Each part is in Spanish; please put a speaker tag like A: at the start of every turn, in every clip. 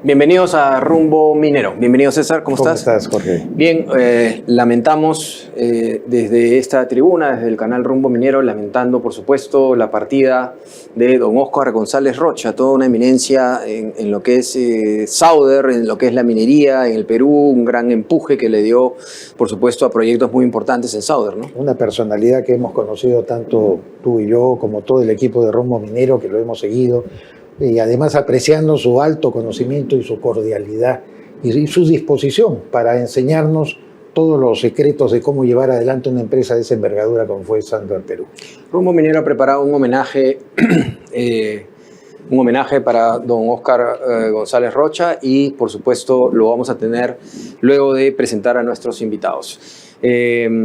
A: Bienvenidos a Rumbo Minero. Bienvenido, César, ¿cómo estás?
B: ¿Cómo estás, Jorge?
A: Bien, lamentamos desde esta tribuna, desde el canal Rumbo Minero, lamentando, por supuesto, la partida de don Óscar González Rocha, toda una eminencia en lo que es Sauder, en lo que es la minería en el Perú, un gran empuje que le dio, por supuesto, a proyectos muy importantes en Sauder, ¿no?
B: Una personalidad que hemos conocido tanto tú y yo como todo el equipo de Rumbo Minero, que lo hemos seguido, y además apreciando su alto conocimiento y su cordialidad y su disposición para enseñarnos todos los secretos de cómo llevar adelante una empresa de esa envergadura como fue Sauder Perú.
A: Rumbo Minero ha preparado un homenaje para don Óscar González Rocha y, por supuesto, lo vamos a tener luego de presentar a nuestros invitados.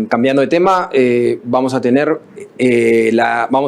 A: Cambiando de tema, vamos a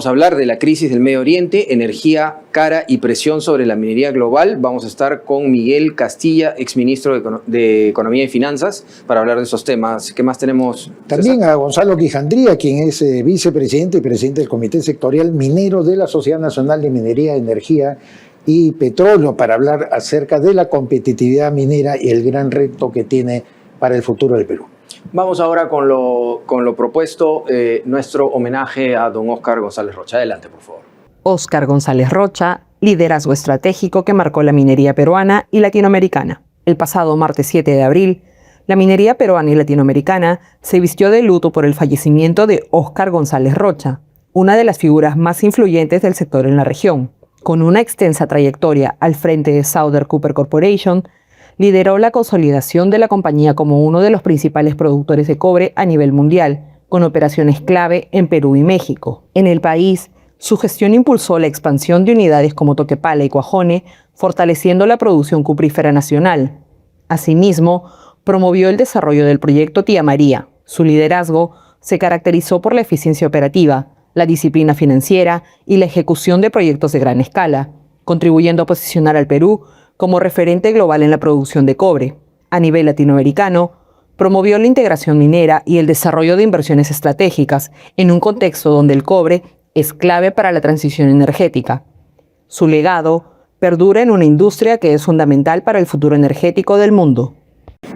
A: hablar de la crisis del Medio Oriente, energía cara y presión sobre la minería global. Vamos a estar con Miguel Castilla, exministro de Economía y Finanzas, para hablar de esos temas. ¿Qué más tenemos,
B: También
A: César?
B: a Gonzalo Quijandría, quien es vicepresidente y presidente del Comité Sectorial Minero de la Sociedad Nacional de Minería, Energía y Petróleo, para hablar acerca de la competitividad minera y el gran reto que tiene para el futuro del Perú.
A: Vamos ahora con lo propuesto, nuestro homenaje a don Óscar González Rocha. Adelante, por favor.
C: Óscar González Rocha, liderazgo estratégico que marcó la minería peruana y latinoamericana. El pasado martes 7 de abril, la minería peruana y latinoamericana se vistió de luto por el fallecimiento de Óscar González Rocha, una de las figuras más influyentes del sector en la región. Con una extensa trayectoria al frente de Sauder Copper Corporation, lideró la consolidación de la compañía como uno de los principales productores de cobre a nivel mundial, con operaciones clave en Perú y México. En el país, su gestión impulsó la expansión de unidades como Toquepala y Cuajone, fortaleciendo la producción cuprífera nacional. Asimismo, promovió el desarrollo del proyecto Tía María. Su liderazgo se caracterizó por la eficiencia operativa, la disciplina financiera y la ejecución de proyectos de gran escala, contribuyendo a posicionar al Perú como referente global en la producción de cobre. A nivel latinoamericano, promovió la integración minera y el desarrollo de inversiones estratégicas en un contexto donde el cobre es clave para la transición energética. Su legado perdura en una industria que es fundamental para el futuro energético del mundo.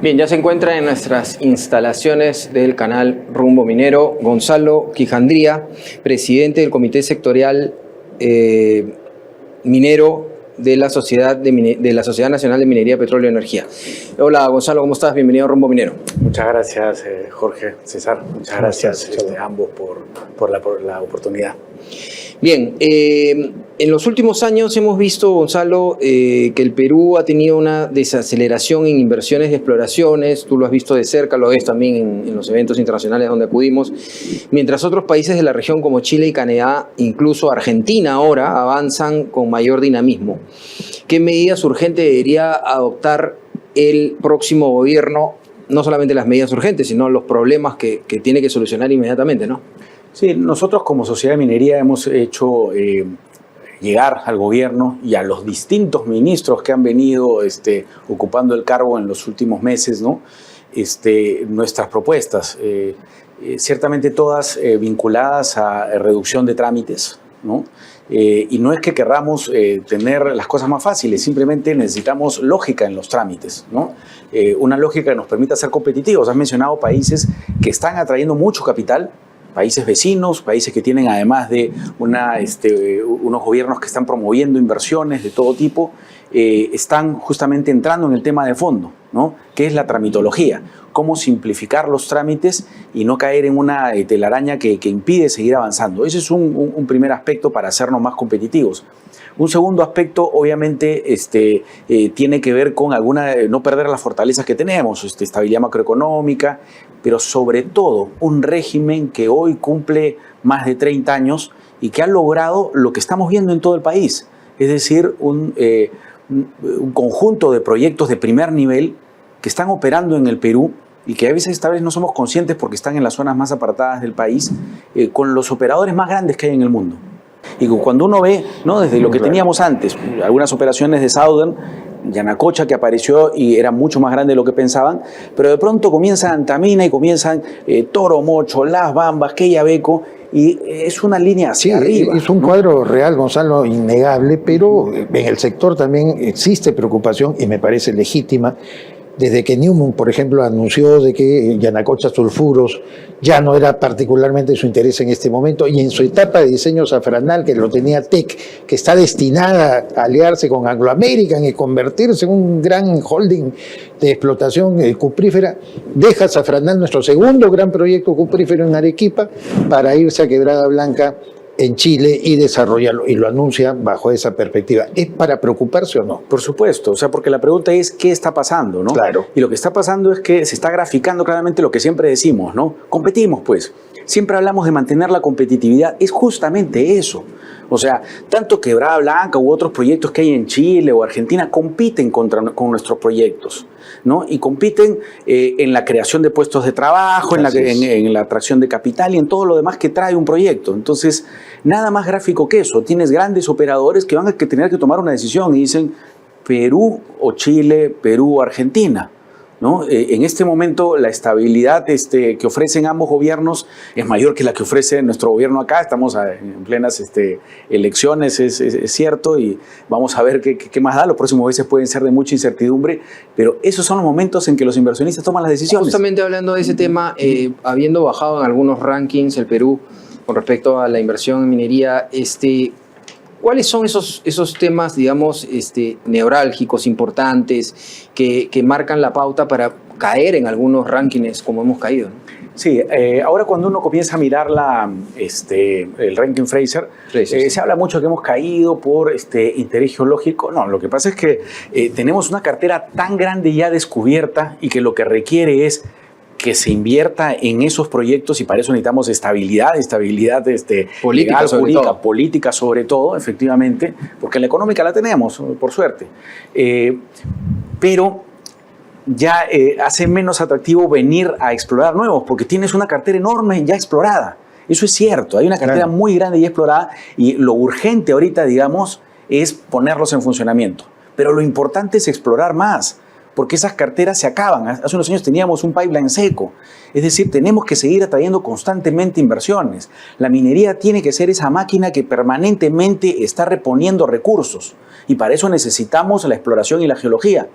A: Bien, ya se encuentra en nuestras instalaciones del canal Rumbo Minero Gonzalo Quijandría, presidente del Comité Sectorial Minero de la Sociedad Nacional de Minería, Petróleo y Energía. Hola, Gonzalo, ¿cómo estás? Bienvenido a Rumbo Minero.
D: Muchas gracias, Jorge, César. Muchas gracias a ambos por la oportunidad.
A: Bien, en los últimos años hemos visto, Gonzalo, que el Perú ha tenido una desaceleración en inversiones de exploraciones. Tú lo has visto de cerca, lo ves también en los eventos internacionales donde acudimos. Mientras otros países de la región como Chile y Canadá, incluso Argentina ahora, avanzan con mayor dinamismo. ¿Qué medidas urgentes debería adoptar el próximo gobierno? No solamente las medidas urgentes, sino los problemas que tiene que solucionar inmediatamente, ¿no?
D: Sí, nosotros como Sociedad de Minería hemos hecho llegar al gobierno y a los distintos ministros que han venido ocupando el cargo en los últimos meses, ¿no? Nuestras propuestas, ciertamente todas vinculadas a reducción de trámites, ¿no? Y no es que querramos tener las cosas más fáciles, simplemente necesitamos lógica en los trámites, ¿no? Una lógica que nos permita ser competitivos. Has mencionado países que están atrayendo mucho capital, países vecinos, países que tienen además de unos gobiernos que están promoviendo inversiones de todo tipo, están justamente entrando en el tema de fondo, ¿no? Que es la tramitología, cómo simplificar los trámites y no caer en una telaraña que impide seguir avanzando. Ese es un primer aspecto para hacernos más competitivos. Un segundo aspecto, obviamente, tiene que ver con no perder las fortalezas que tenemos, estabilidad macroeconómica, pero sobre todo un régimen que hoy cumple más de 30 años y que ha logrado lo que estamos viendo en todo el país, es decir, un conjunto de proyectos de primer nivel que están operando en el Perú y que a veces esta vez no somos conscientes porque están en las zonas más apartadas del país, con los operadores más grandes que hay en el mundo. Y cuando uno ve, ¿no?, desde lo que teníamos antes, algunas operaciones de Sauder, Yanacocha, que apareció y era mucho más grande de lo que pensaban, pero de pronto comienzan Antamina y comienzan Toro Mocho, Las Bambas, Quellaveco, y es una línea hacia arriba.
B: Es un cuadro real, Gonzalo, innegable, pero en el sector también existe preocupación y me parece legítima. Desde que Newmont, por ejemplo, anunció de que Yanacocha Sulfuros ya no era particularmente su interés en este momento, y en su etapa de diseño safranal, que lo tenía Teck, que está destinada a aliarse con Anglo American y convertirse en un gran holding de explotación cuprífera, deja Safranal, nuestro segundo gran proyecto cuprífero en Arequipa, para irse a Quebrada Blanca en Chile y desarrollarlo, y lo anuncia bajo esa perspectiva. ¿Es para preocuparse o no?
D: Por supuesto, o sea, porque la pregunta es ¿qué está pasando, no?
B: Claro.
D: Y lo que está pasando es que se está graficando claramente lo que siempre decimos, ¿no? Competimos, pues. Siempre hablamos de mantener la competitividad, es justamente eso. O sea, tanto Quebrada Blanca u otros proyectos que hay en Chile o Argentina compiten con nuestros proyectos, ¿no? Y compiten en la creación de puestos de trabajo, en la atracción de capital y en todo lo demás que trae un proyecto. Entonces, nada más gráfico que eso. Tienes grandes operadores que van a tener que tomar una decisión y dicen Perú o Chile, Perú o Argentina, ¿no? En este momento la estabilidad que ofrecen ambos gobiernos es mayor que la que ofrece nuestro gobierno acá. Estamos en plenas elecciones, es cierto, y vamos a ver qué más da. Los próximos meses pueden ser de mucha incertidumbre, pero esos son los momentos en que los inversionistas toman las decisiones.
A: Justamente hablando de ese tema, habiendo bajado en algunos rankings el Perú con respecto a la inversión en minería, ¿cuáles son esos temas, digamos, neurálgicos, importantes, que marcan la pauta para caer en algunos rankings como hemos caído, ¿no?
D: Sí, ahora cuando uno comienza a mirar el ranking Fraser, se habla mucho que hemos caído por interés geológico. No, lo que pasa es que tenemos una cartera tan grande ya descubierta y que lo que requiere es que se invierta en esos proyectos, y para eso necesitamos estabilidad
A: política,
D: legal,
A: sobre
D: jurídica,
A: todo.
D: política sobre todo, efectivamente, porque la económica la tenemos, por suerte. Pero ya hace menos atractivo venir a explorar nuevos, porque tienes una cartera enorme ya explorada. Eso es cierto, hay una cartera muy grande ya explorada, y lo urgente ahorita, digamos, es ponerlos en funcionamiento. Pero lo importante es explorar más, porque esas carteras se acaban. Hace unos años teníamos un pipeline seco. Es decir, tenemos que seguir atrayendo constantemente inversiones. La minería tiene que ser esa máquina que permanentemente está reponiendo recursos. Y para eso necesitamos la exploración y la geología.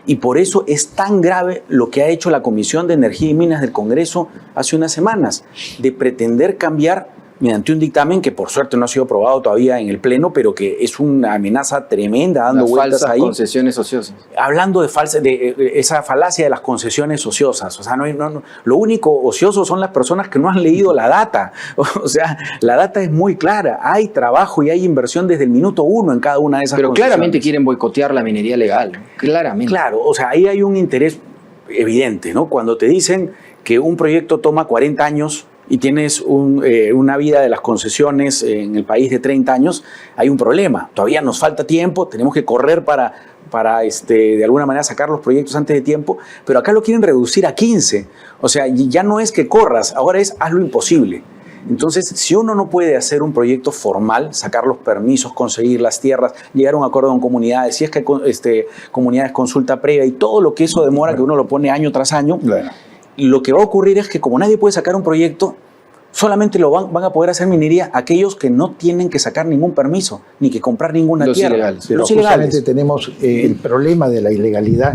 D: Y por eso es tan grave lo que ha hecho la Comisión de Energía y Minas del Congreso hace unas semanas, de pretender cambiar mediante un dictamen que por suerte no ha sido aprobado todavía en el Pleno, pero que es una amenaza tremenda dando
A: Las
D: vueltas
A: falsas
D: ahí.
A: concesiones ociosas.
D: Hablando de esa falacia de las concesiones ociosas. O sea, lo único ocioso son las personas que no han leído la data. O sea, la data es muy clara. Hay trabajo y hay inversión desde el minuto 1 en cada una de esas
A: Pero
D: concesiones.
A: claramente quieren boicotear la minería legal. Claramente.
D: Claro, o sea, ahí hay un interés evidente, ¿no? Cuando te dicen que un proyecto toma 40 años y tienes una vida de las concesiones en el país de 30 años, hay un problema. Todavía nos falta tiempo, tenemos que correr para de alguna manera sacar los proyectos antes de tiempo, pero acá lo quieren reducir a 15. O sea, ya no es que corras, ahora es haz lo imposible. Entonces, si uno no puede hacer un proyecto formal, sacar los permisos, conseguir las tierras, llegar a un acuerdo con comunidades, si es que comunidades consulta previa y todo lo que eso demora, que uno lo pone año tras año, lo que va a ocurrir es que como nadie puede sacar un proyecto, solamente lo van a poder hacer minería aquellos que no tienen que sacar ningún permiso, ni que comprar ninguna tierra.
A: Ilegales.
B: Pero
D: Los
B: justamente
D: ilegales.
B: tenemos el problema de la ilegalidad,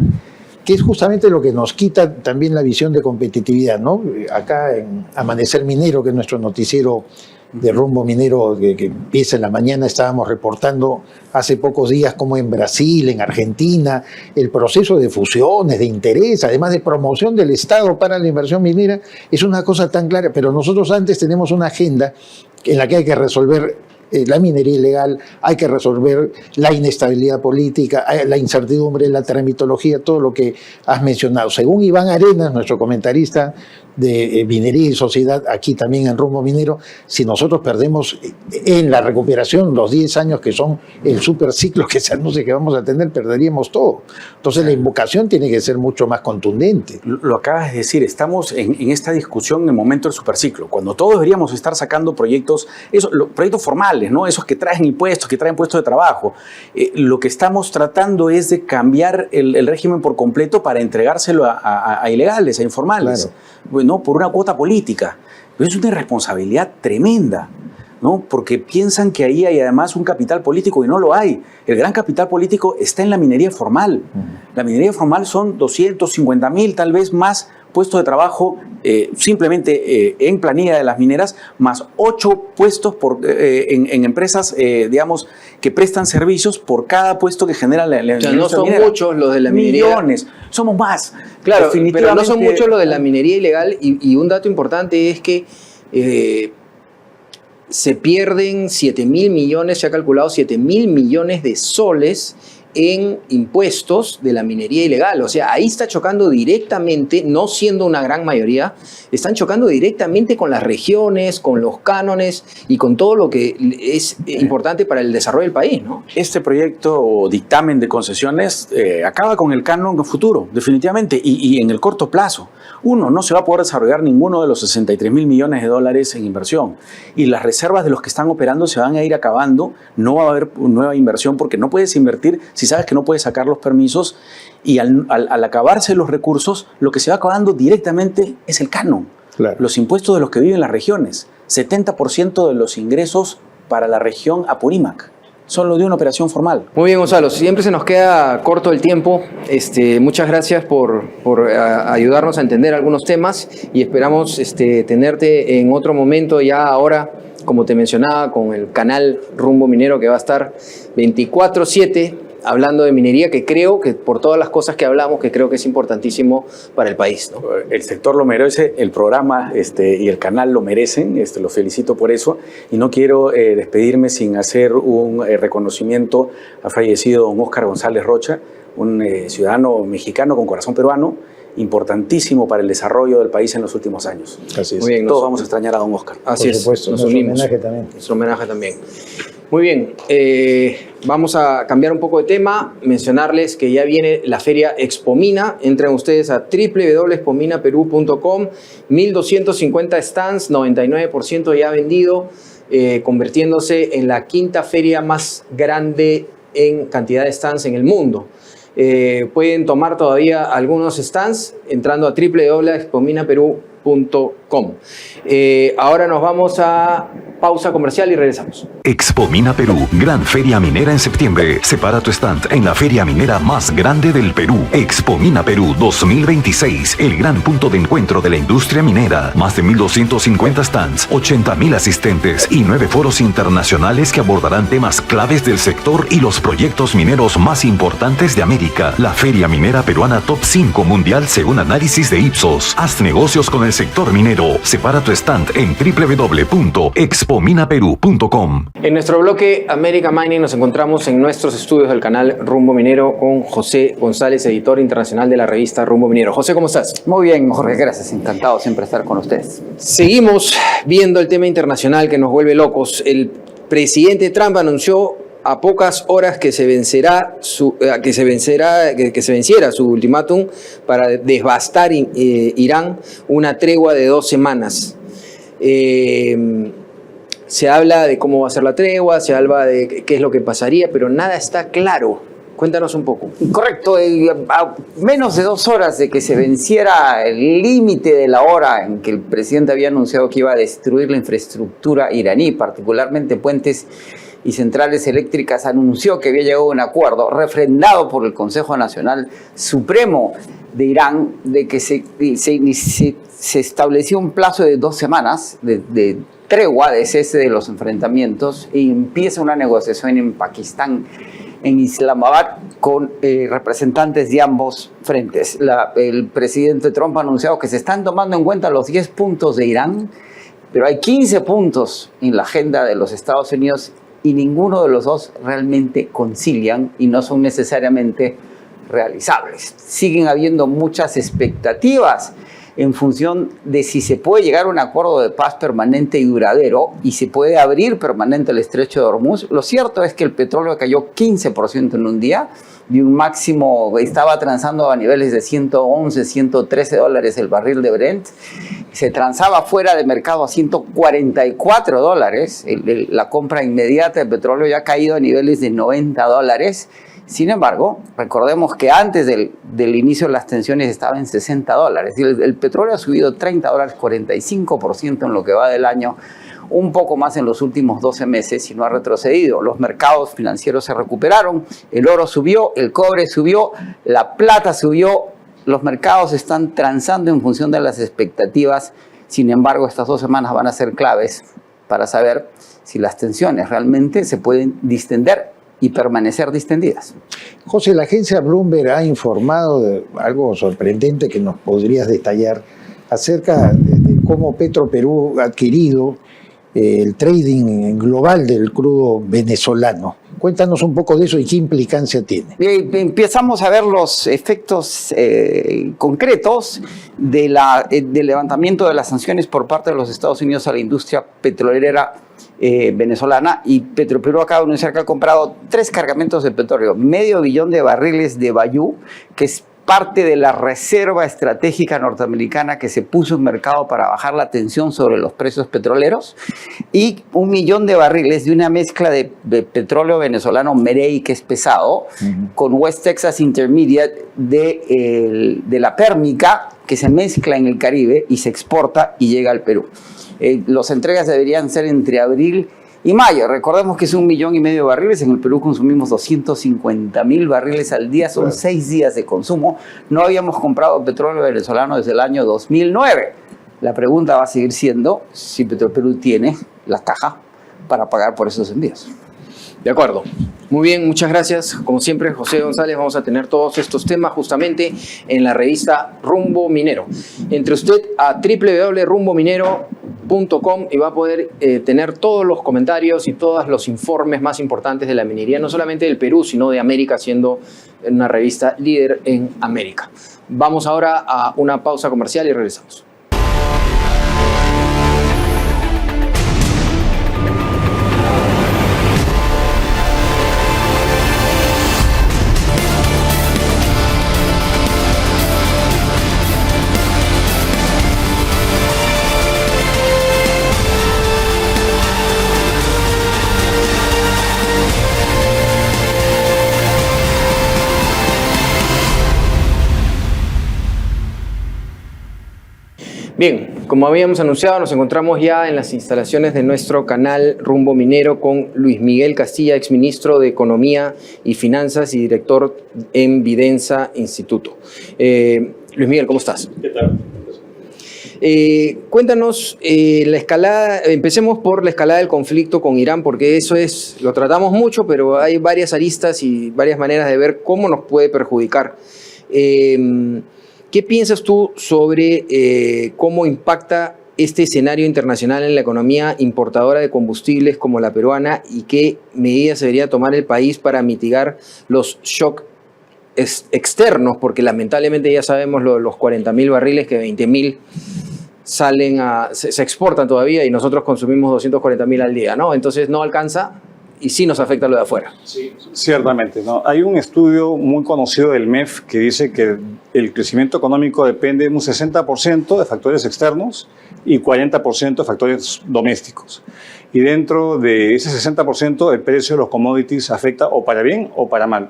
B: que es justamente lo que nos quita también la visión de competitividad, ¿no? Acá en Amanecer Minero, que es nuestro noticiero de rumbo minero que empieza en la mañana, estábamos reportando hace pocos días cómo en Brasil, en Argentina, el proceso de fusiones, de interés, además de promoción del Estado para la inversión minera, es una cosa tan clara. Pero nosotros antes tenemos una agenda en la que hay que resolver la minería ilegal, hay que resolver la inestabilidad política, la incertidumbre, la tramitología, todo lo que has mencionado. Según Iván Arenas, nuestro comentarista de minería y sociedad, aquí también en Rumbo Minero, si nosotros perdemos en la recuperación los 10 años que son el superciclo que se anuncia que vamos a tener, perderíamos todo. Entonces la invocación tiene que ser mucho más contundente.
D: Lo acabas de decir, estamos en esta discusión en el momento del superciclo, cuando todos deberíamos estar sacando proyectos formales, ¿no? Esos que traen impuestos, que traen puestos de trabajo. Lo que estamos tratando es de cambiar el régimen por completo para entregárselo a ilegales, a informales.
B: Claro.
D: Bueno, por una cuota política. Pero es una irresponsabilidad tremenda, ¿no? Porque piensan que ahí hay además un capital político y no lo hay. El gran capital político está en la minería formal. La minería formal son 250.000, tal vez más, puestos de trabajo simplemente en planilla de las mineras, más 8 puestos en empresas, digamos, que prestan servicios por cada puesto que genera la
A: o sea, no son
D: minera.
A: Muchos los de la minería.
D: Millones, somos más.
A: Claro, pero no son muchos los de la minería ilegal y un dato importante es que se pierden 7.000 millones, se ha calculado 7.000 millones de soles en impuestos de la minería ilegal. O sea, ahí está chocando directamente, no siendo una gran mayoría, están chocando directamente con las regiones, con los cánones y con todo lo que es importante para el desarrollo del país, ¿no?
D: Este proyecto o dictamen de concesiones acaba con el canon futuro, definitivamente, y en el corto plazo. Uno, no se va a poder desarrollar ninguno de los 63.000 millones de dólares en inversión. Y las reservas de los que están operando se van a ir acabando. No va a haber nueva inversión porque no puedes invertir si sabes que no puedes sacar los permisos. Y al acabarse los recursos, lo que se va acabando directamente es el canon.
B: Claro.
D: Los impuestos de los que viven en las regiones. 70% de los ingresos para la región Apurímac son los de una operación formal.
A: Muy bien, Gonzalo. Siempre se nos queda corto el tiempo. Muchas gracias por ayudarnos a entender algunos temas y esperamos tenerte en otro momento ya ahora, como te mencionaba, con el canal Rumbo Minero que va a estar 24/7 hablando de minería, que creo que por todas las cosas que hablamos, que creo que es importantísimo para el país, ¿no?
D: El sector lo merece, el programa y el canal lo merecen, los felicito por eso, y no quiero despedirme sin hacer un reconocimiento al fallecido don Óscar González Rocha, un ciudadano mexicano con corazón peruano, importantísimo para el desarrollo del país en los últimos años.
B: Así es.
A: Muy bien,
D: Todos vamos a extrañar a don Óscar.
A: Así
B: Por supuesto,
A: nos
B: nuestro
A: unimos.
B: homenaje también.
A: Nuestro homenaje también. Muy bien, vamos a cambiar un poco de tema, mencionarles que ya viene la feria Expomina. Entren ustedes a www.expominaperú.com, 1.250 stands, 99% ya vendido, convirtiéndose en la quinta feria más grande en cantidad de stands en el mundo. Pueden tomar todavía algunos stands entrando a www.expominaperú.com. Ahora nos vamos a pausa comercial y regresamos.
E: Expomina Perú, gran feria minera en septiembre. Separa tu stand en la feria minera más grande del Perú. Expomina Perú 2026, el gran punto de encuentro de la industria minera. Más de 1.250 stands, 80.000 asistentes y 9 foros internacionales que abordarán temas claves del sector y los proyectos mineros más importantes de América. La feria minera peruana top 5 mundial según análisis de Ipsos. Haz negocios con el sector minero. Separa tu stand en www.expominaperú.com.
A: En nuestro bloque América Mining nos encontramos en nuestros estudios del canal Rumbo Minero con José González, editor internacional de la revista Rumbo Minero. José, ¿cómo estás?
F: Muy bien, Jorge, gracias. Encantado siempre estar con ustedes.
A: Seguimos viendo el tema internacional que nos vuelve locos. El presidente Trump anunció a pocas horas que se venciera su ultimátum para devastar Irán, una tregua de 2 semanas. Se habla de cómo va a ser la tregua, se habla de qué es lo que pasaría, pero nada está claro. Cuéntanos un poco.
F: Correcto, a menos de 2 horas de que se venciera el límite de la hora en que el presidente había anunciado que iba a destruir la infraestructura iraní, particularmente puentes y centrales eléctricas, anunció que había llegado a un acuerdo refrendado por el Consejo Nacional Supremo de Irán de que se estableció un plazo de 2 semanas de tregua, de cese de los enfrentamientos, y empieza una negociación en Pakistán, en Islamabad, con representantes de ambos frentes. El presidente Trump ha anunciado que se están tomando en cuenta los 10 puntos de Irán, pero hay 15 puntos en la agenda de los Estados Unidos y ninguno de los dos realmente concilian y no son necesariamente realizables. Siguen habiendo muchas expectativas en función de si se puede llegar a un acuerdo de paz permanente y duradero y se puede abrir permanente el estrecho de Hormuz. Lo cierto es que el petróleo cayó 15% en un día, de un máximo, estaba transando a niveles de 111, 113 dólares el barril de Brent, se transaba fuera de mercado a 144 dólares, la compra inmediata de petróleo ya ha caído a niveles de 90 dólares, Sin embargo, recordemos que antes del inicio de las tensiones estaba en $60. Es decir, el petróleo ha subido $30, 45% en lo que va del año, un poco más en los últimos 12 meses y no ha retrocedido. Los mercados financieros se recuperaron, el oro subió, el cobre subió, la plata subió, los mercados están transando en función de las expectativas. Sin embargo, estas 2 semanas van a ser claves para saber si las tensiones realmente se pueden distender y permanecer distendidas.
B: José, la agencia Bloomberg ha informado de algo sorprendente que nos podrías detallar acerca de cómo Petroperú ha adquirido el trading global del crudo venezolano. Cuéntanos un poco de eso y qué implicancia tiene.
F: Empezamos a ver los efectos concretos del levantamiento de las sanciones por parte de los Estados Unidos a la industria petrolera venezolana, y Petroperú acaba de anunciar que ha comprado 3 cargamentos de petróleo, $500 million de barriles de Bayú, que es parte de la reserva estratégica norteamericana que se puso en mercado para bajar la tensión sobre los precios petroleros, y 1 millón de barriles de una mezcla de petróleo venezolano Merey, que es pesado, con West Texas Intermediate de la Pérmica, que se mezcla en el Caribe y se exporta y llega al Perú. Las entregas deberían ser entre abril y mayo. Recordemos que es 1,5 millones de barriles. En el Perú consumimos 250,000 barriles al día. Son 6 días de consumo. No habíamos comprado petróleo venezolano desde el año 2009. La pregunta va a seguir siendo si Petroperú tiene la caja para pagar por esos envíos.
A: De acuerdo. Muy bien, muchas gracias. Como siempre, José González, vamos a tener todos estos temas justamente en la revista Rumbo Minero. Entre usted a www.rumbominero.com y va a poder tener todos los comentarios y todos los informes más importantes de la minería, no solamente del Perú, sino de América, siendo una revista líder en América. Vamos ahora a una pausa comercial y regresamos. Bien, como habíamos anunciado, nos encontramos ya en las instalaciones de nuestro canal Rumbo Minero con Luis Miguel Castilla, exministro de Economía y Finanzas y director en Vidensa Instituto. Luis Miguel, ¿cómo estás?
G: ¿Qué tal?
A: Cuéntanos la escalada, empecemos por la escalada del conflicto con Irán, porque eso lo tratamos mucho, pero hay varias aristas y varias maneras de ver cómo nos puede perjudicar. ¿Qué piensas tú sobre cómo impacta este escenario internacional en la economía importadora de combustibles como la peruana y qué medidas debería tomar el país para mitigar los shocks externos? Porque lamentablemente ya sabemos los 40,000 barriles, que 20,000 se exportan todavía y nosotros consumimos 240,000 al día, ¿no? Entonces no alcanza y sí nos afecta lo de afuera.
G: Sí, ciertamente, ¿no? Hay un estudio muy conocido del MEF que dice que el crecimiento económico depende un 60% de factores externos y 40% de factores domésticos. Y dentro de ese 60% el precio de los commodities afecta o para bien o para mal.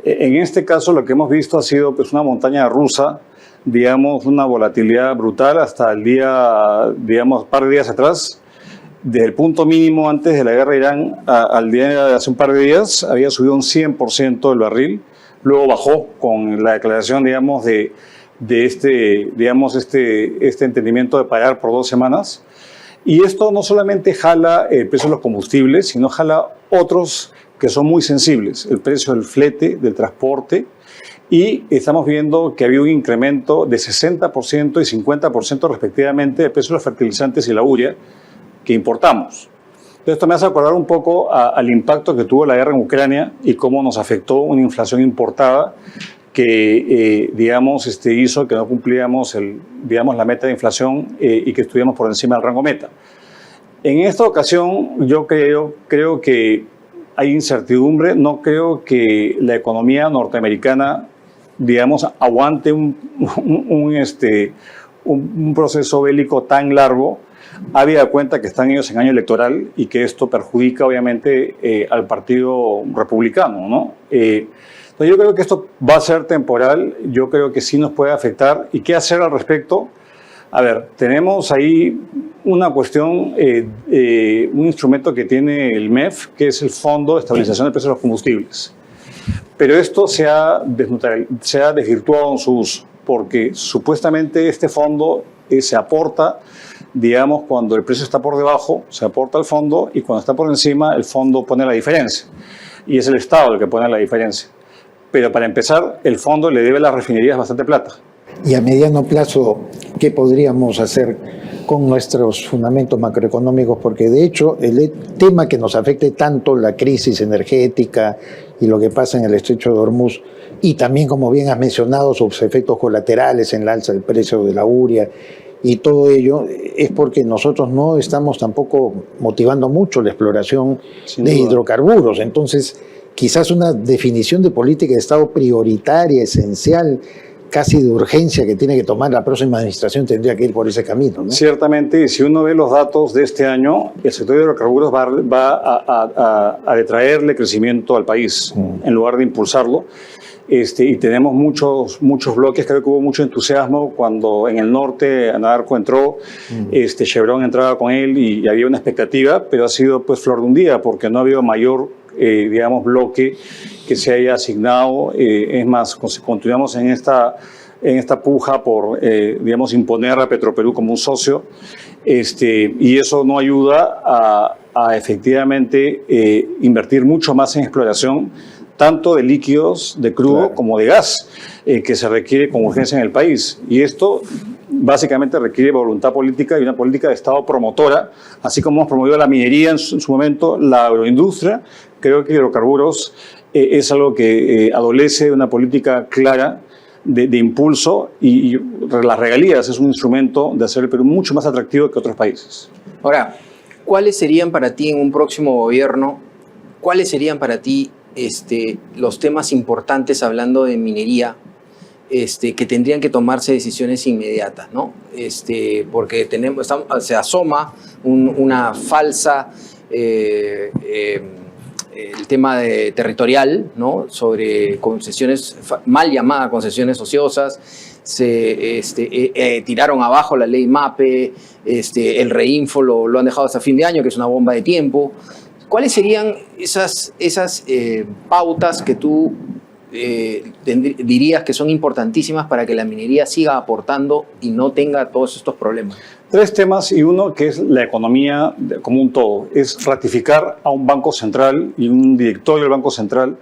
G: En este caso lo que hemos visto ha sido pues, una montaña rusa, digamos, una volatilidad brutal hasta el día, digamos, un par de días atrás. Desde el punto mínimo antes de la guerra de Irán al día de hace un par de días había subido un 100% el barril, luego bajó con la declaración, digamos, de este entendimiento de pagar por 2 semanas. Y esto no solamente jala el precio de los combustibles, sino jala otros que son muy sensibles, el precio del flete, del transporte, y estamos viendo que había un incremento de 60% y 50% respectivamente del precio de los fertilizantes y la urea que importamos. Entonces, esto me hace acordar un poco al impacto que tuvo la guerra en Ucrania y cómo nos afectó una inflación importada que, digamos, hizo que no cumplíamos la meta de inflación y que estuviéramos por encima del rango meta. En esta ocasión, yo creo que hay incertidumbre. No creo que la economía norteamericana, digamos, aguante un proceso bélico tan largo, habida cuenta que están ellos en año electoral y que esto perjudica obviamente al Partido Republicano, ¿no? Entonces yo creo que esto va a ser temporal, yo creo que sí nos puede afectar. ¿Y qué hacer al respecto? A ver, tenemos ahí una cuestión, un instrumento que tiene el MEF, que es el Fondo de Estabilización de Precios de los Combustibles. Pero esto se ha desvirtuado en su uso, porque supuestamente este fondo se aporta, digamos, cuando el precio está por debajo, se aporta al fondo, y cuando está por encima, el fondo pone la diferencia. Y es el Estado el que pone la diferencia. Pero para empezar, el fondo le debe a las refinerías bastante plata.
B: Y a mediano plazo, ¿qué podríamos hacer con nuestros fundamentos macroeconómicos? Porque de hecho el tema que nos afecte tanto, la crisis energética y lo que pasa en el estrecho de Hormuz, y también, como bien has mencionado, sus efectos colaterales en la alza del precio de la urea y todo ello, es porque nosotros no estamos tampoco motivando mucho la exploración de hidrocarburos. Entonces, quizás una definición de política de Estado prioritaria, esencial, casi de urgencia, que tiene que tomar la próxima administración, tendría que ir por ese camino, ¿no?
G: Ciertamente, y si uno ve los datos de este año, el sector de hidrocarburos va a detraerle crecimiento al país, en lugar de impulsarlo. Y tenemos muchos bloques. Creo que hubo mucho entusiasmo cuando en el norte Anadarko entró, Chevron entraba con él y había una expectativa, pero ha sido pues flor de un día, porque no ha habido mayor digamos, bloque que se haya asignado. Es más, continuamos en esta puja por, digamos, imponer a Petroperú como un socio, y eso no ayuda a efectivamente invertir mucho más en exploración, tanto de líquidos, de crudo, como de gas, que se requiere con urgencia en el país. Y esto básicamente requiere voluntad política y una política de Estado promotora, así como hemos promovido la minería en su momento, la agroindustria. Creo que hidrocarburos es algo que adolece de una política clara de impulso, y las regalías es un instrumento de hacer el Perú mucho más atractivo que otros países.
A: Ahora, ¿cuáles serían para ti en un próximo gobierno, cuáles serían para ti los temas importantes, hablando de minería, que tendrían que tomarse decisiones inmediatas, ¿no? Porque se asoma una falsa el tema territorial, ¿no? Sobre concesiones, mal llamadas concesiones ociosas. Se tiraron abajo la ley MAPE, el reinfo lo han dejado hasta fin de año, que es una bomba de tiempo. ¿Cuáles serían esas pautas que tú dirías que son importantísimas para que la minería siga aportando y no tenga todos estos problemas?
G: 3 temas, y uno que es la economía como un todo. Es ratificar a un Banco Central y un directorio del Banco Central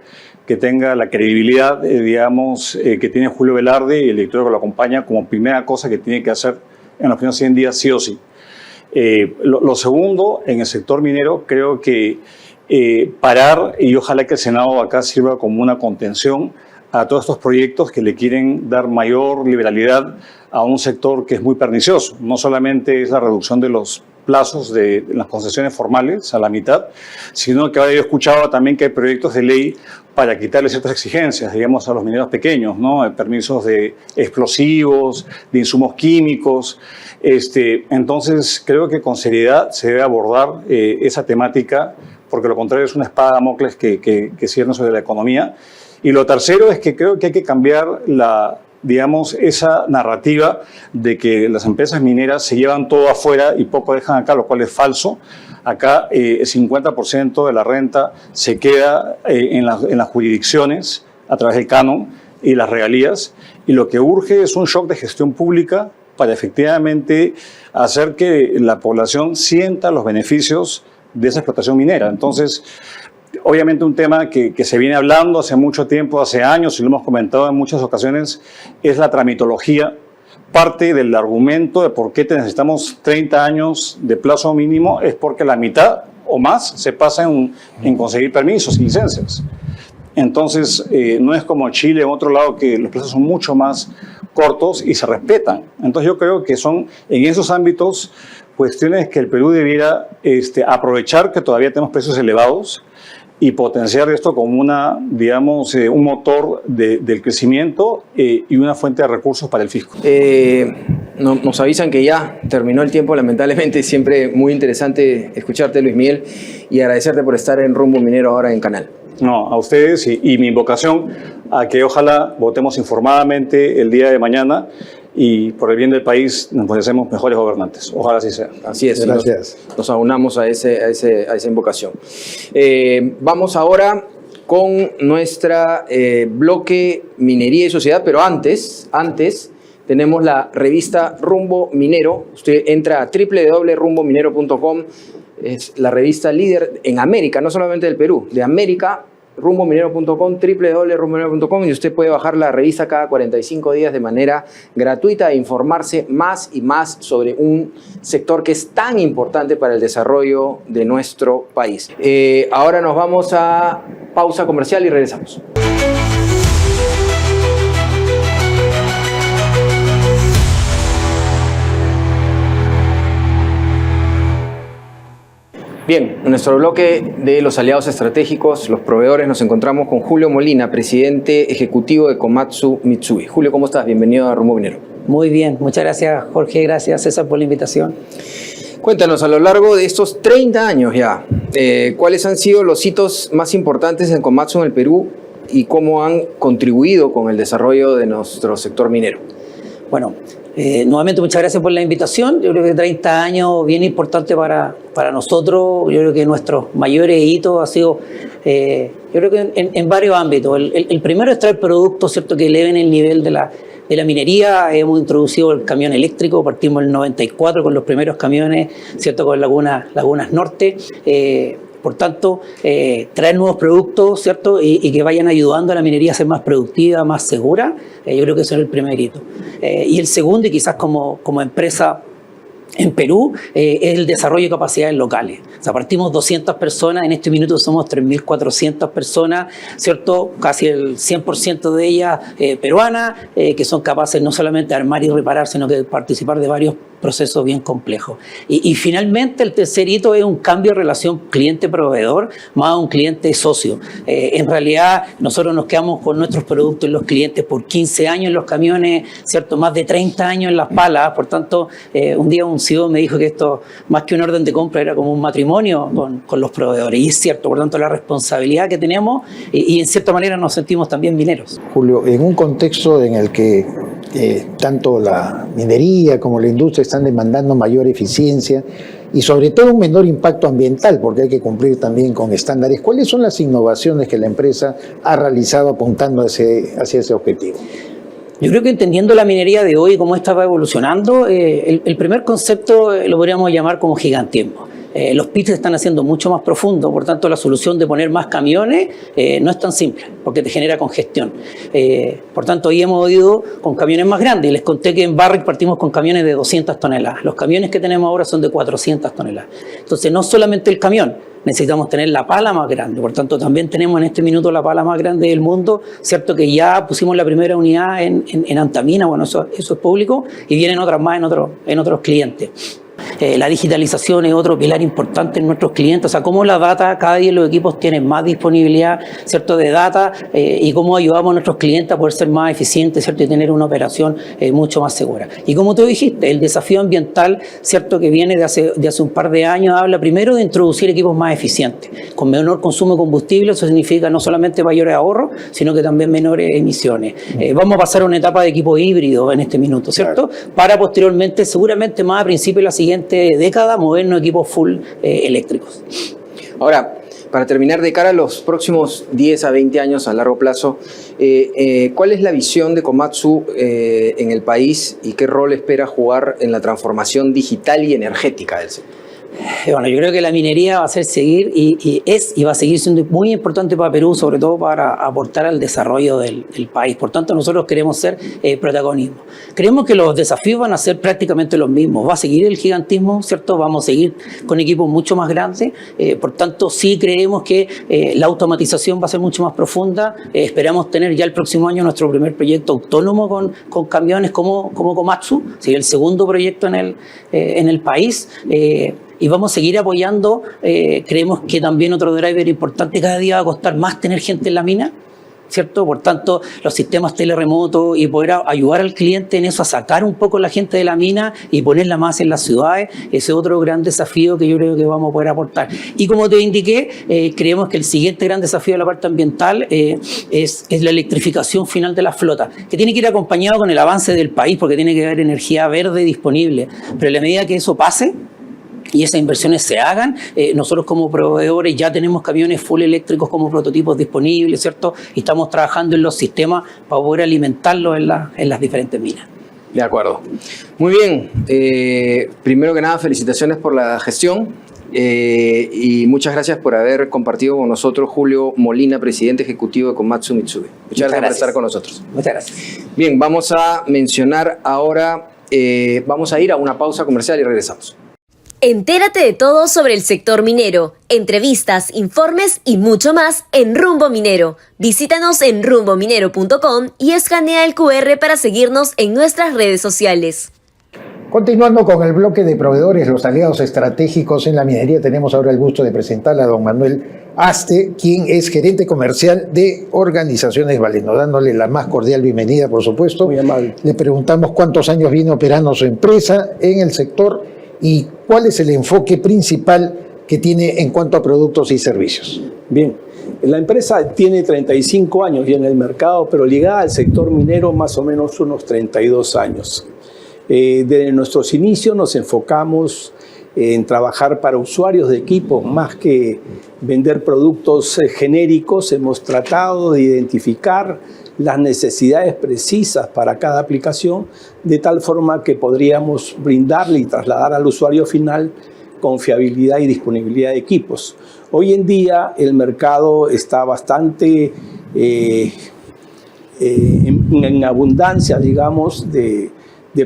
G: que tenga la credibilidad, digamos, que tiene Julio Velarde y el directorio que lo acompaña, como primera cosa que tiene que hacer en los primeros 100 días, sí o sí. Lo segundo, en el sector minero, creo que parar, y ojalá que el Senado acá sirva como una contención a todos estos proyectos que le quieren dar mayor liberalidad a un sector que es muy pernicioso. No solamente es la reducción de los plazos de las concesiones formales a la mitad, sino que ahora yo he escuchado también que hay proyectos de ley para quitarle ciertas exigencias, digamos, a los mineros pequeños, ¿no? Permisos de explosivos, de insumos químicos. Entonces, creo que con seriedad se debe abordar esa temática, porque lo contrario es una espada de Damocles que cierne sobre la economía. Y lo tercero es que creo que hay que cambiar digamos, esa narrativa de que las empresas mineras se llevan todo afuera y poco dejan acá, lo cual es falso. Acá el 50% de la renta se queda en las jurisdicciones a través del canon y las regalías, y lo que urge es un shock de gestión pública para efectivamente hacer que la población sienta los beneficios de esa explotación minera. Entonces, obviamente un tema que se viene hablando hace mucho tiempo, hace años, y lo hemos comentado en muchas ocasiones, es la tramitología. Parte del argumento de por qué necesitamos 30 años de plazo mínimo es porque la mitad o más se pasa en conseguir permisos y licencias. Entonces, no es como Chile o otro lado, que los plazos son mucho más cortos y se respetan. Entonces, yo creo que son en esos ámbitos cuestiones que el Perú debiera aprovechar, que todavía tenemos precios elevados, y potenciar esto como digamos, un motor del crecimiento y una fuente de recursos para el fisco.
A: nos avisan que ya terminó el tiempo, lamentablemente. Siempre muy interesante escucharte, Luis Miguel, y agradecerte por estar en Rumbo Minero ahora en Canal.
G: No, a ustedes y mi invocación a que ojalá votemos informadamente el día de mañana y por el bien del país nos merecemos mejores gobernantes. Ojalá así sea.
A: Así es.
B: Gracias.
A: Nos aunamos a esa invocación. Vamos ahora con nuestra bloque Minería y Sociedad, pero antes tenemos la revista Rumbo Minero. Usted entra a www.rumbominero.com. Es la revista líder en América, no solamente del Perú, de América, rumbominero.com, www.rumbominero.com, y usted puede bajar la revista cada 45 días de manera gratuita e informarse más y más sobre un sector que es tan importante para el desarrollo de nuestro país. Ahora nos vamos a pausa comercial y regresamos. Bien, en nuestro bloque de los aliados estratégicos, los proveedores, nos encontramos con Julio Molina, presidente ejecutivo de Komatsu Mitsui. Julio, ¿cómo estás? Bienvenido a Rumbo Minero.
H: Muy bien, muchas gracias Jorge, gracias César por la invitación.
A: Cuéntanos, a lo largo de estos 30 años ya, ¿cuáles han sido los hitos más importantes en Komatsu en el Perú y cómo han contribuido con el desarrollo de nuestro sector minero?
H: Bueno, nuevamente muchas gracias por la invitación. Yo creo que 30 años bien importante para nosotros. Yo creo que nuestros mayores hitos ha sido, yo creo que en varios ámbitos. El primero es traer productos, ¿cierto?, que eleven el nivel de la minería. Hemos introducido el camión eléctrico, partimos en el 94 con los primeros camiones, ¿cierto?, con Lagunas Norte. Por tanto, traer nuevos productos, ¿cierto?, y que vayan ayudando a la minería a ser más productiva, más segura. Yo creo que ese es el primer hito. Y el segundo, y quizás como empresa en Perú, es el desarrollo de capacidades locales. O sea, partimos 200 personas, en este minuto somos 3.400 personas, ¿cierto? Casi el 100% de ellas peruanas, que son capaces no solamente de armar y reparar, sino que de participar de varios procesos bien complejos. Y finalmente el tercer hito es un cambio de relación cliente-proveedor más a un cliente-socio. En realidad nosotros nos quedamos con nuestros productos en los clientes por 15 años en los camiones, ¿cierto?, más de 30 años en las palas. Por tanto, un día un CEO me dijo que esto, más que un orden de compra, era como un matrimonio con los proveedores. Y es cierto, por tanto, la responsabilidad que tenemos y en cierta manera nos sentimos también mineros.
B: Julio, en un contexto en el que tanto la minería como la industria están demandando mayor eficiencia y sobre todo un menor impacto ambiental, porque hay que cumplir también con estándares, ¿cuáles son las innovaciones que la empresa ha realizado apuntando hacia ese objetivo?
H: Yo creo que entendiendo la minería de hoy y cómo esta va evolucionando, el primer concepto lo podríamos llamar como gigantismo. Los pits se están haciendo mucho más profundos, por tanto la solución de poner más camiones no es tan simple, porque te genera congestión. Por tanto, hoy hemos ido con camiones más grandes, y les conté que en Barrick partimos con camiones de 200 toneladas. Los camiones que tenemos ahora son de 400 toneladas. Entonces, no solamente el camión, necesitamos tener la pala más grande. Por tanto, también tenemos en este minuto la pala más grande del mundo, cierto que ya pusimos la primera unidad en Antamina, bueno, eso es público, y vienen otras más en otros clientes. La digitalización es otro pilar importante en nuestros clientes, o sea, cómo la data, cada día los equipos tienen más disponibilidad, ¿cierto?, de data, y cómo ayudamos a nuestros clientes a poder ser más eficientes, ¿cierto?, y tener una operación mucho más segura. Y como tú dijiste, el desafío ambiental, ¿cierto?, que viene de hace un par de años, habla primero de introducir equipos más eficientes, con menor consumo de combustible. Eso significa no solamente mayores ahorros, sino que también menores emisiones. Vamos a pasar a una etapa de equipo híbrido en este minuto, ¿cierto?, para posteriormente, seguramente más a principios de la siguiente década, movernos equipos full eléctricos.
A: Ahora, para terminar, de cara a los próximos 10 a 20 años a largo plazo, ¿cuál es la visión de Komatsu en el país y qué rol espera jugar en la transformación digital y energética del sector?
H: Bueno, yo creo que la minería va a seguir y va a seguir siendo muy importante para Perú, sobre todo para aportar al desarrollo del país. Por tanto, nosotros queremos ser protagonismo. Creemos que los desafíos van a ser prácticamente los mismos. Va a seguir el gigantismo, ¿cierto? Vamos a seguir con equipos mucho más grandes. Por tanto, sí creemos que la automatización va a ser mucho más profunda. Esperamos tener ya el próximo año nuestro primer proyecto autónomo con camiones como Komatsu. Sería el segundo proyecto en el país. Y vamos a seguir apoyando. Creemos que también otro driver importante, cada día va a costar más tener gente en la mina. ¿cierto? Por tanto, los sistemas teleremotos y poder ayudar al cliente en eso, a sacar un poco a la gente de la mina y ponerla más en las ciudades, ese es otro gran desafío que yo creo que vamos a poder aportar. Y como te indiqué, creemos que el siguiente gran desafío de la parte ambiental es la electrificación final de la flota, que tiene que ir acompañado con el avance del país, porque tiene que haber energía verde disponible. Pero en la medida que eso pase y esas inversiones se hagan, nosotros como proveedores ya tenemos camiones full eléctricos como prototipos disponibles, ¿cierto? Y estamos trabajando en los sistemas para poder alimentarlos en las diferentes minas.
A: De acuerdo. Muy bien. Primero que nada, felicitaciones por la gestión y muchas gracias por haber compartido con nosotros Julio Molina, presidente ejecutivo de Komatsu Mitsui. Muchas gracias por estar con nosotros.
H: Muchas gracias.
A: Bien, vamos a mencionar ahora, vamos a ir a una pausa comercial y regresamos.
I: Entérate de todo sobre el sector minero, entrevistas, informes y mucho más en Rumbo Minero. Visítanos en rumbominero.com y escanea el QR para seguirnos en nuestras redes sociales.
B: Continuando con el bloque de proveedores, los aliados estratégicos en la minería, tenemos ahora el gusto de presentarle a don Manuel Aste, quien es gerente comercial de Organizaciones Valeno, dándole la más cordial bienvenida, por supuesto.
J: Muy amable.
B: Le preguntamos cuántos años viene operando su empresa en el sector y cuál es el enfoque principal que tiene en cuanto a productos y servicios.
J: Bien, la empresa tiene 35 años ya en el mercado, pero ligada al sector minero más o menos unos 32 años. Desde nuestros inicios nos enfocamos en trabajar para usuarios de equipos, más que vender productos genéricos. Hemos tratado de identificar las necesidades precisas para cada aplicación, de tal forma que podríamos brindarle y trasladar al usuario final confiabilidad y disponibilidad de equipos. Hoy en día el mercado está bastante en abundancia, digamos, de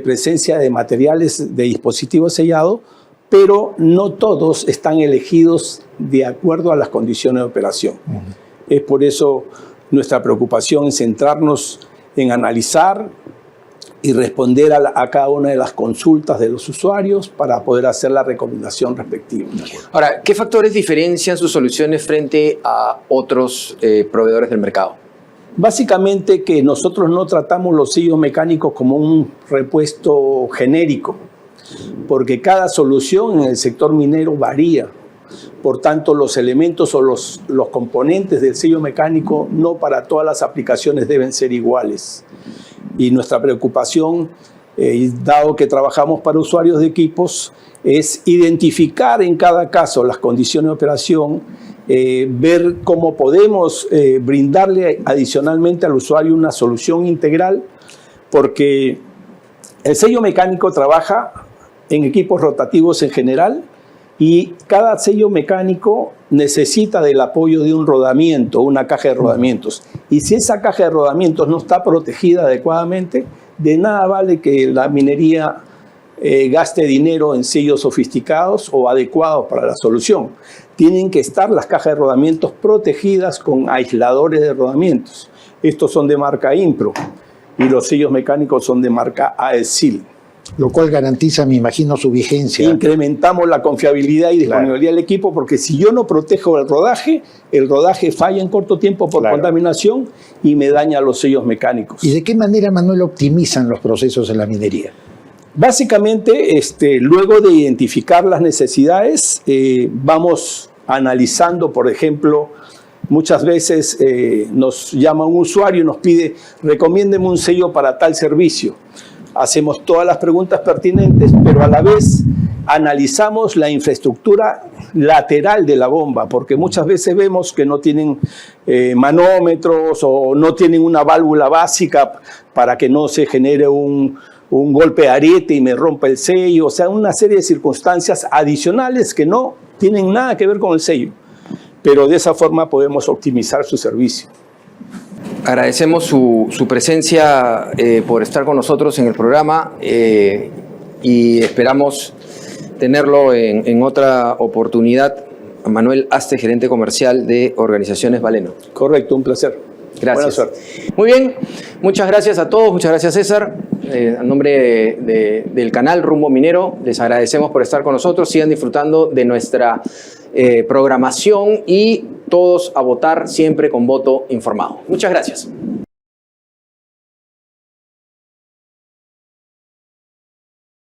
J: presencia de materiales de dispositivos sellados, pero no todos están elegidos de acuerdo a las condiciones de operación. Es por eso nuestra preocupación es centrarnos en analizar y responder a cada una de las consultas de los usuarios para poder hacer la recomendación respectiva.
A: Ahora, ¿qué factores diferencian sus soluciones frente a otros proveedores del mercado?
J: Básicamente que nosotros no tratamos los sellos mecánicos como un repuesto genérico, porque cada solución en el sector minero varía. Por tanto, los elementos o los componentes del sello mecánico no para todas las aplicaciones deben ser iguales. Y nuestra preocupación, dado que trabajamos para usuarios de equipos, es identificar en cada caso las condiciones de operación, ver cómo podemos brindarle adicionalmente al usuario una solución integral, porque el sello mecánico trabaja en equipos rotativos en general, y cada sello mecánico necesita del apoyo de un rodamiento, una caja de rodamientos. Y si esa caja de rodamientos no está protegida adecuadamente, de nada vale que la minería gaste dinero en sellos sofisticados o adecuados para la solución. Tienen que estar las cajas de rodamientos protegidas con aisladores de rodamientos. Estos son de marca Impro y los sellos mecánicos son de marca AESIL.
B: Lo cual garantiza, me imagino, su vigencia.
J: Incrementamos la confiabilidad y disponibilidad del equipo, porque si yo no protejo el rodaje falla en corto tiempo por contaminación y me daña los sellos mecánicos.
B: ¿Y de qué manera, Manuel, optimizan los procesos en la minería?
J: Básicamente, luego de identificar las necesidades, vamos analizando, por ejemplo, muchas veces nos llama un usuario y nos pide, recomiéndeme un sello para tal servicio. Hacemos todas las preguntas pertinentes, pero a la vez analizamos la infraestructura lateral de la bomba, porque muchas veces vemos que no tienen manómetros o no tienen una válvula básica para que no se genere un golpe de ariete y me rompa el sello. O sea, una serie de circunstancias adicionales que no tienen nada que ver con el sello, pero de esa forma podemos optimizar su servicio.
A: Agradecemos su presencia por estar con nosotros en el programa y esperamos tenerlo en otra oportunidad. Manuel Aste, gerente comercial de Organizaciones Valeno.
J: Correcto, un placer.
A: Gracias.
J: Buena suerte.
A: Muy bien, muchas gracias a todos, muchas gracias César. A nombre del canal Rumbo Minero, les agradecemos por estar con nosotros. Sigan disfrutando de nuestra programación y todos a votar siempre con voto informado. Muchas gracias.